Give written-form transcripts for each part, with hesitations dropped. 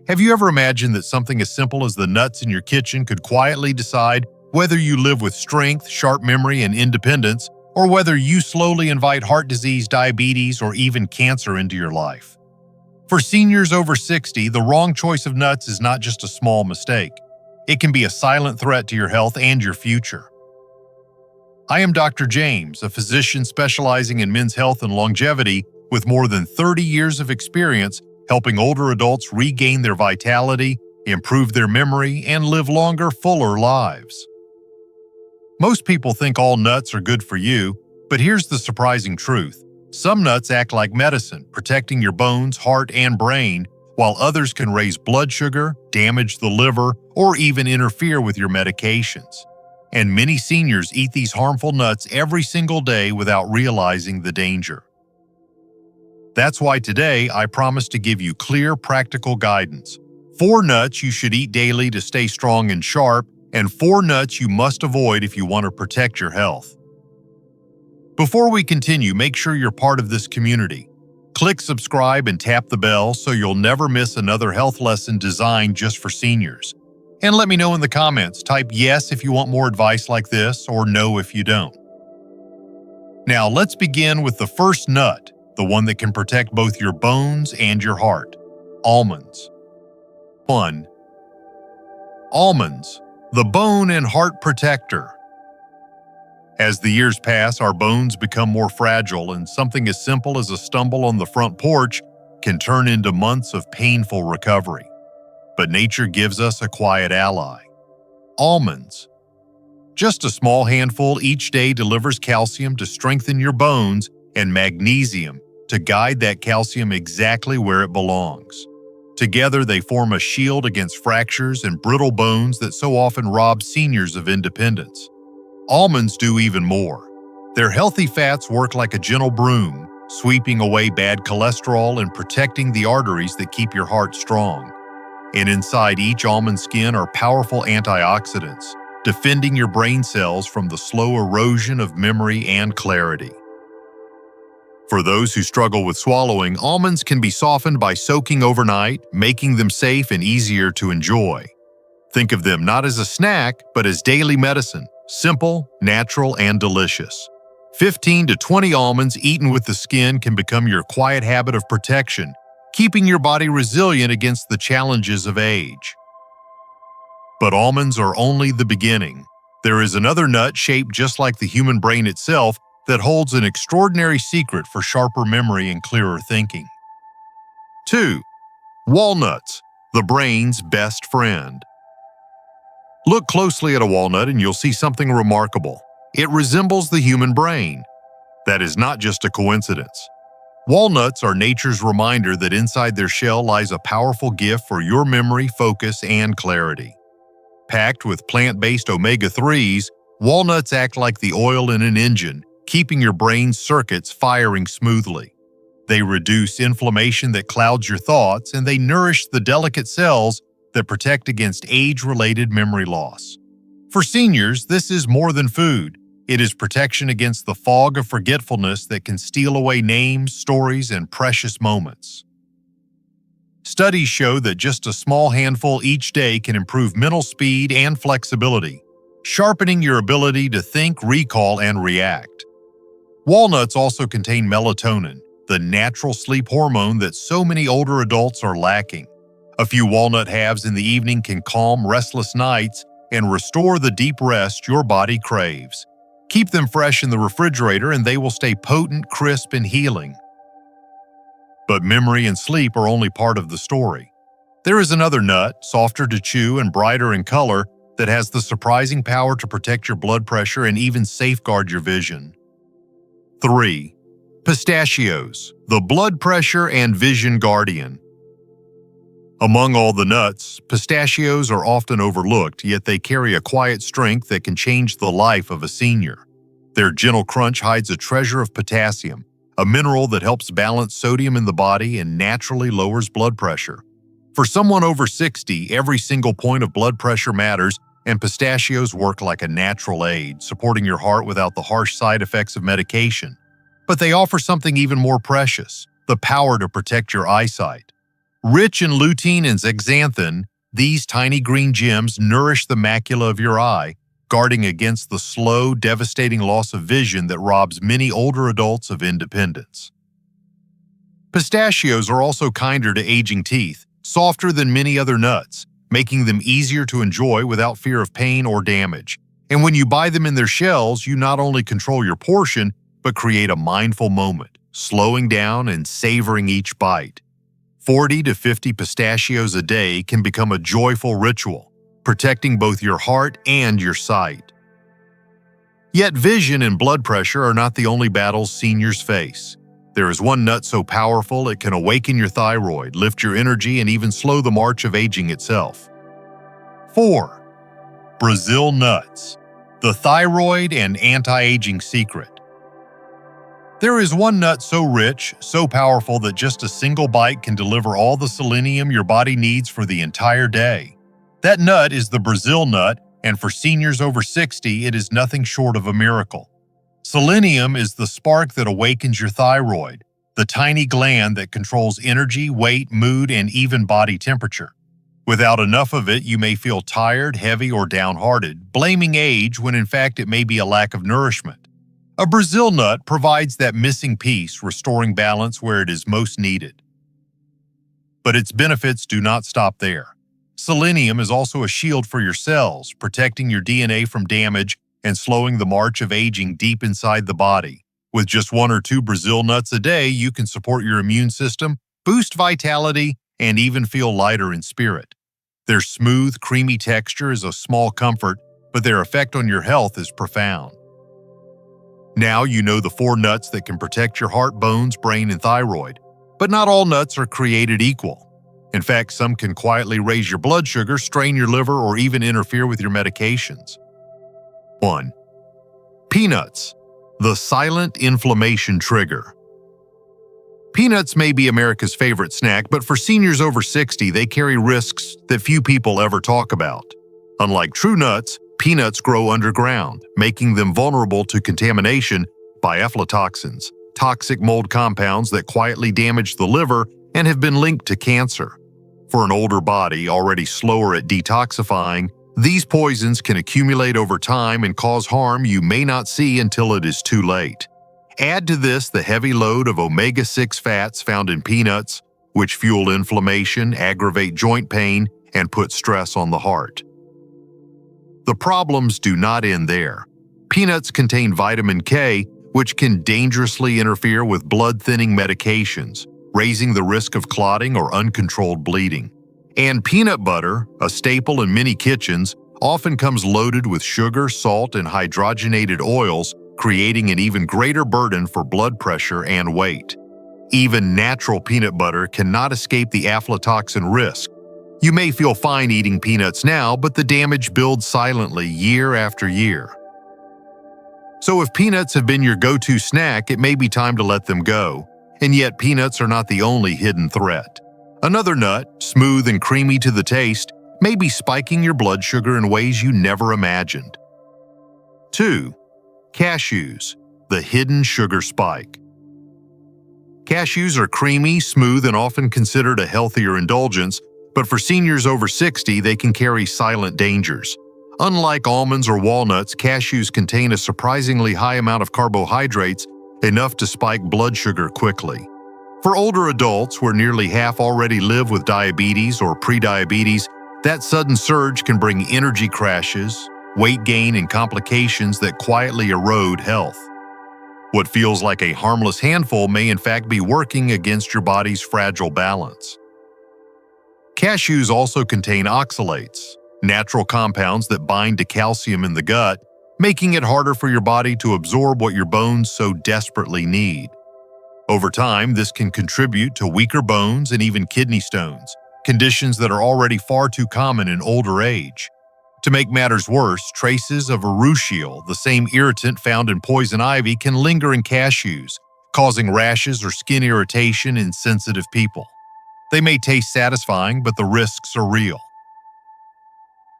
Have you ever imagined that something as simple as the nuts in your kitchen could quietly decide whether you live with strength, sharp memory, and independence, or whether you slowly invite heart disease, diabetes, or even cancer into your life? For seniors over 60, the wrong choice of nuts is not just a small mistake. It can be a silent threat to your health and your future. I am Dr. James, a physician specializing in men's health and longevity with more than 30 years of experience helping older adults regain their vitality, improve their memory, and live longer, fuller lives. Most people think all nuts are good for you, but here's the surprising truth. Some nuts act like medicine, protecting your bones, heart, and brain, while others can raise blood sugar, damage the liver, or even interfere with your medications. And many seniors eat these harmful nuts every single day without realizing the danger. That's why today I promise to give you clear, practical guidance. 4 nuts you should eat daily to stay strong and sharp, and 4 nuts you must avoid if you want to protect your health. Before we continue, make sure you're part of this community. Click subscribe and tap the bell so you'll never miss another health lesson designed just for seniors. And let me know in the comments. Type yes if you want more advice like this, or no if you don't. Now let's begin with the first nut, the one that can protect both your bones and your heart. Almonds. 1. Almonds, the bone and heart protector. As the years pass, our bones become more fragile, and something as simple as a stumble on the front porch can turn into months of painful recovery. But nature gives us a quiet ally. Almonds. Just a small handful each day delivers calcium to strengthen your bones and magnesium to guide that calcium exactly where it belongs. Together, they form a shield against fractures and brittle bones that so often rob seniors of independence. Almonds do even more. Their healthy fats work like a gentle broom, sweeping away bad cholesterol and protecting the arteries that keep your heart strong. And inside each almond skin are powerful antioxidants, defending your brain cells from the slow erosion of memory and clarity. For those who struggle with swallowing, almonds can be softened by soaking overnight, making them safe and easier to enjoy. Think of them not as a snack, but as daily medicine, simple, natural, and delicious. 15 to 20 almonds eaten with the skin can become your quiet habit of protection, keeping your body resilient against the challenges of age. But almonds are only the beginning. There is another nut shaped just like the human brain itself that holds an extraordinary secret for sharper memory and clearer thinking. 2. Walnuts, the brain's best friend. Look closely at a walnut and you'll see something remarkable. It resembles the human brain. That is not just a coincidence. Walnuts are nature's reminder that inside their shell lies a powerful gift for your memory, focus, and clarity. Packed with plant-based omega-3s, walnuts act like the oil in an engine, keeping your brain's circuits firing smoothly. They reduce inflammation that clouds your thoughts, and they nourish the delicate cells that protect against age-related memory loss. For seniors, this is more than food. It is protection against the fog of forgetfulness that can steal away names, stories, and precious moments. Studies show that just a small handful each day can improve mental speed and flexibility, sharpening your ability to think, recall, and react. Walnuts also contain melatonin, the natural sleep hormone that so many older adults are lacking. A few walnut halves in the evening can calm restless nights and restore the deep rest your body craves. Keep them fresh in the refrigerator and they will stay potent, crisp, and healing. But memory and sleep are only part of the story. There is another nut, softer to chew and brighter in color, that has the surprising power to protect your blood pressure and even safeguard your vision. 3. Pistachios, the blood pressure and vision guardian. Among all the nuts, pistachios are often overlooked, yet they carry a quiet strength that can change the life of a senior. Their gentle crunch hides a treasure of potassium, a mineral that helps balance sodium in the body and naturally lowers blood pressure. For someone over 60, every single point of blood pressure matters, and pistachios work like a natural aid, supporting your heart without the harsh side effects of medication. But they offer something even more precious, the power to protect your eyesight. Rich in lutein and zeaxanthin, these tiny green gems nourish the macula of your eye, guarding against the slow, devastating loss of vision that robs many older adults of independence. Pistachios are also kinder to aging teeth, softer than many other nuts, making them easier to enjoy without fear of pain or damage. And when you buy them in their shells, you not only control your portion, but create a mindful moment, slowing down and savoring each bite. 40 to 50 pistachios a day can become a joyful ritual, protecting both your heart and your sight. Yet vision and blood pressure are not the only battles seniors face. There is one nut so powerful it can awaken your thyroid, lift your energy, and even slow the march of aging itself. 4. Brazil nuts, the thyroid and anti-aging secret. There is one nut so rich, so powerful that just a single bite can deliver all the selenium your body needs for the entire day. That nut is the Brazil nut, and for seniors over 60, it is nothing short of a miracle. Selenium is the spark that awakens your thyroid, the tiny gland that controls energy, weight, mood, and even body temperature. Without enough of it, you may feel tired, heavy, or downhearted, blaming age when in fact it may be a lack of nourishment. A Brazil nut provides that missing piece, restoring balance where it is most needed. But its benefits do not stop there. Selenium is also a shield for your cells, protecting your DNA from damage and slowing the march of aging deep inside the body. With just 1 or 2 Brazil nuts a day, you can support your immune system, boost vitality, and even feel lighter in spirit. Their smooth, creamy texture is a small comfort, but their effect on your health is profound. Now you know the 4 nuts that can protect your heart, bones, brain, and thyroid. But not all nuts are created equal. In fact, some can quietly raise your blood sugar, strain your liver, or even interfere with your medications. 1. Peanuts, the silent inflammation trigger. Peanuts may be America's favorite snack, but for seniors over 60, they carry risks that few people ever talk about. Unlike true nuts, peanuts grow underground, making them vulnerable to contamination by aflatoxins, toxic mold compounds that quietly damage the liver and have been linked to cancer. For an older body already slower at detoxifying, these poisons can accumulate over time and cause harm you may not see until it is too late. Add to this the heavy load of omega-6 fats found in peanuts, which fuel inflammation, aggravate joint pain, and put stress on the heart. The problems do not end there. Peanuts contain vitamin K, which can dangerously interfere with blood-thinning medications, raising the risk of clotting or uncontrolled bleeding. And peanut butter, a staple in many kitchens, often comes loaded with sugar, salt, and hydrogenated oils, creating an even greater burden for blood pressure and weight. Even natural peanut butter cannot escape the aflatoxin risk. You may feel fine eating peanuts now, but the damage builds silently year after year. So if peanuts have been your go-to snack, it may be time to let them go. And yet peanuts are not the only hidden threat. Another nut, smooth and creamy to the taste, may be spiking your blood sugar in ways you never imagined. 2. Cashews, the hidden sugar spike. Cashews are creamy, smooth, and often considered a healthier indulgence, but for seniors over 60, they can carry silent dangers. Unlike almonds or walnuts, cashews contain a surprisingly high amount of carbohydrates, enough to spike blood sugar quickly. For older adults, where nearly half already live with diabetes or prediabetes, that sudden surge can bring energy crashes, weight gain, and complications that quietly erode health. What feels like a harmless handful may in fact be working against your body's fragile balance. Cashews also contain oxalates, natural compounds that bind to calcium in the gut, making it harder for your body to absorb what your bones so desperately need. Over time, this can contribute to weaker bones and even kidney stones, conditions that are already far too common in older age. To make matters worse, traces of urushiol, the same irritant found in poison ivy, can linger in cashews, causing rashes or skin irritation in sensitive people. They may taste satisfying, but the risks are real.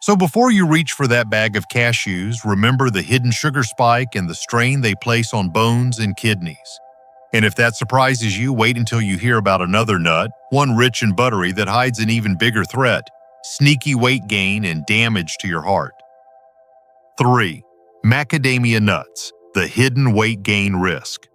So before you reach for that bag of cashews, remember the hidden sugar spike and the strain they place on bones and kidneys. And if that surprises you, wait until you hear about another nut, one rich and buttery that hides an even bigger threat: sneaky weight gain and damage to your heart. 3. Macadamia nuts, the hidden weight gain risk.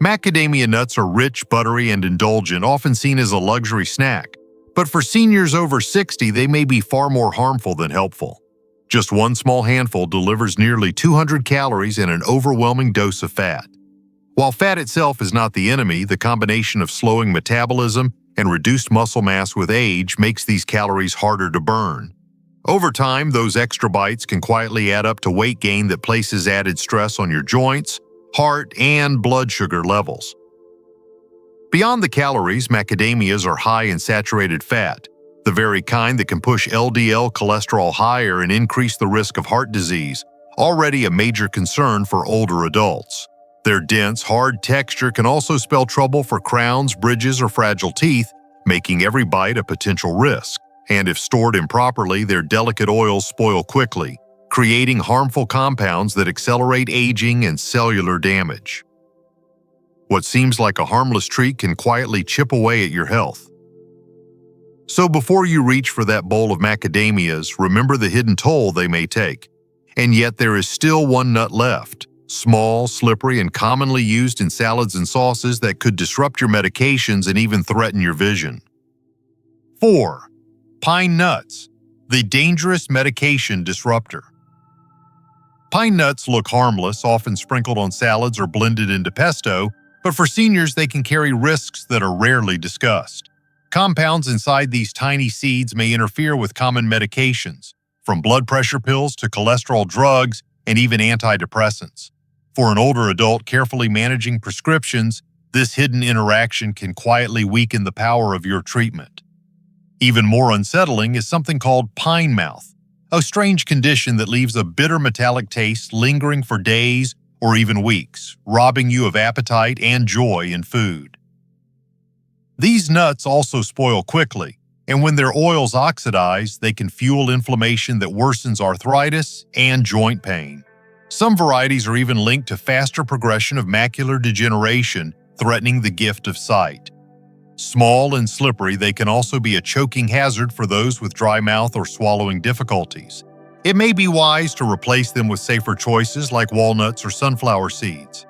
Macadamia nuts are rich, buttery, and indulgent, often seen as a luxury snack. But for seniors over 60, they may be far more harmful than helpful. Just one small handful delivers nearly 200 calories and an overwhelming dose of fat. While fat itself is not the enemy, the combination of slowing metabolism and reduced muscle mass with age makes these calories harder to burn. Over time, those extra bites can quietly add up to weight gain that places added stress on your joints, heart, and blood sugar levels. Beyond the calories, macadamias are high in saturated fat, the very kind that can push LDL cholesterol higher and increase the risk of heart disease, already a major concern for older adults. Their dense, hard texture can also spell trouble for crowns, bridges, or fragile teeth, making every bite a potential risk. And if stored improperly, their delicate oils spoil quickly, creating harmful compounds that accelerate aging and cellular damage. What seems like a harmless treat can quietly chip away at your health. So before you reach for that bowl of macadamias, remember the hidden toll they may take. And yet there is still one nut left, small, slippery, and commonly used in salads and sauces that could disrupt your medications and even threaten your vision. 4. Pine nuts, the dangerous medication disruptor. Pine nuts look harmless, often sprinkled on salads or blended into pesto, but for seniors they can carry risks that are rarely discussed. Compounds inside these tiny seeds may interfere with common medications, from blood pressure pills to cholesterol drugs and even antidepressants. For an older adult carefully managing prescriptions, this hidden interaction can quietly weaken the power of your treatment. Even more unsettling is something called pine mouth, a strange condition that leaves a bitter metallic taste lingering for days or even weeks, robbing you of appetite and joy in food. These nuts also spoil quickly, and when their oils oxidize, they can fuel inflammation that worsens arthritis and joint pain. Some varieties are even linked to faster progression of macular degeneration, threatening the gift of sight. Small and slippery, they can also be a choking hazard for those with dry mouth or swallowing difficulties. It may be wise to replace them with safer choices like walnuts or sunflower seeds.